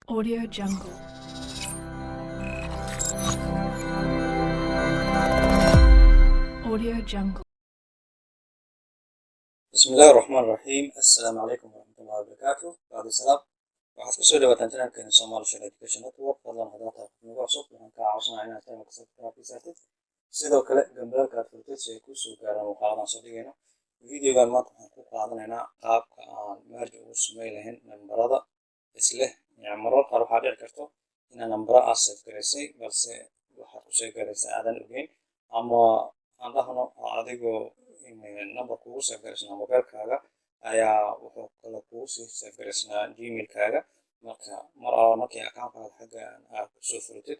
Audio Jungle. Audio Jungle. بسم الله الرحمن الرحيم. السلام عليكم ورحمة الله وبركاته. بعد السلام waxaad ku soo dhawaataan channelkeena Somali Share Education Network. fadlan haddii aad nagu cusub waxaan kaa caawinayaa inaad channelka subscribe ku saartid, sidoo kale gambarka aad furtid si ay kuu soo gaaraan muuqaaladan soo dhigayno. Videogan maanta waxaan ku qaadanaynaa qaabka aan merge ugu sameyn lahayn nambarada isleh. Marar qaar waxaa dhici karto inaad nambara aad save garaysay balse waxaad ku save garaysay aadan ogeyn, ama aan dhahno adigoo number kugu save garaysnaa mobilkaaga ayaa wuxuu kale kugu sii save garaysnaa gmailkaaga. markii account-kaaga xagga aad kusoo furatid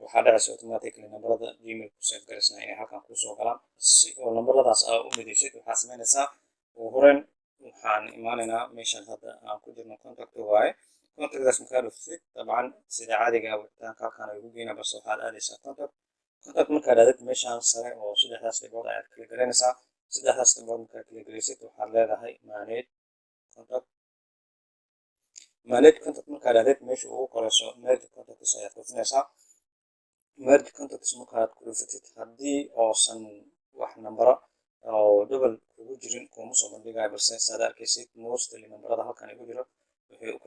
waxaa dhacaysa automatically nambarada gmail ku save garaysnaa inay halkan kusoo galaan. Si oo nambaradaas aad u midaysid waxaad samaynaysaa ugu horeyn waxaan imaanaynaa meeshan hadda aan ku jirno contact waaye. contactdaas markaa dhuftid dabcan sida caadiga wicitaanka halkan ay ugu geynaa, balse waxaad aadaysaa contact markaad aadid meeshaan sare oo saddexdaas dhibood ayaad kala garanaysaa. saddexdaas dhibood markaad kala gelisid waxaad leedahay manage contact markaad aadid meesha ugu qorayso merge contacts ayaad kufinaysaa. merge contacts markaad ku dhufatid haddii oosan wax nambara oo double kugu jirin kuma soo bandhigayo, balse saad arkaysid mostly nambarada halkan igu jiro waxay u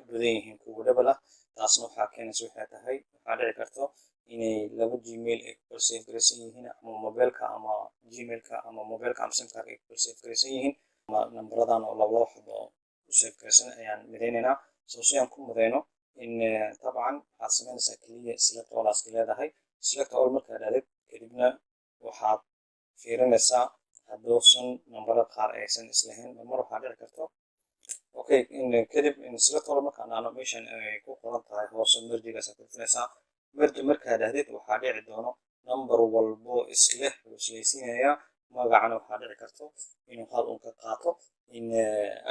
badan yihiin kuwa double ah. taasna waxaa keenaysa waxay tahay waxaa dhici karto inay laba gmail ay ku save garaysan yihiin, ama mobilka ama gmailka ama mobilka ama sim card ay ku save garaysan yihiin, ama nambaradan oo laba xabo u save garaysan ayaan midaynaynaa. si aan ku midayno dabcan waxaad samaynaysaa keliya select all aad leedahay. select all markaad aadid kadibna waxaad fiirinaysaa hadduusan nambara qaar aysan islahayn, mar waxaa dhici karto kadib select all markaan aano meeshan ay ku qoran tahay hoose merjigaas aad kufinaysaa. merji markaad aadid waxaa dhici doono nambar walbo isleh wuu islaysiinayaa, magacana waxaa dhici karto inuu hal un ka qaato.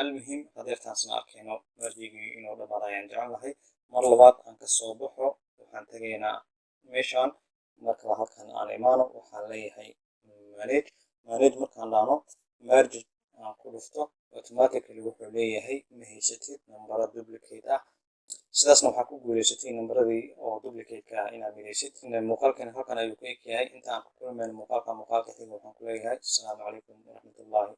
almuhim hadeertaasna arkayno merjigii inuu dhamaado ayaan jecelnahay. mar labaad aan kasoo baxo waxaan tegaynaa meeshaan, marka halkan aan imaano waxaan leeyahay manage markaan dhahno merge aan ku dhufto automatically wuxuu leeyahay ma haysatid nambara duplicate ah. sidaasna waxaa ku guuleysatay nambaradii oo duplicate ah inaad midaysid. muuqaalkan halkan ayuu ku eg yahay. inta aan ku kulmayno muuqaalka xiga waxaan ku leeyahay asalaamu calaykum waraxmatullaahi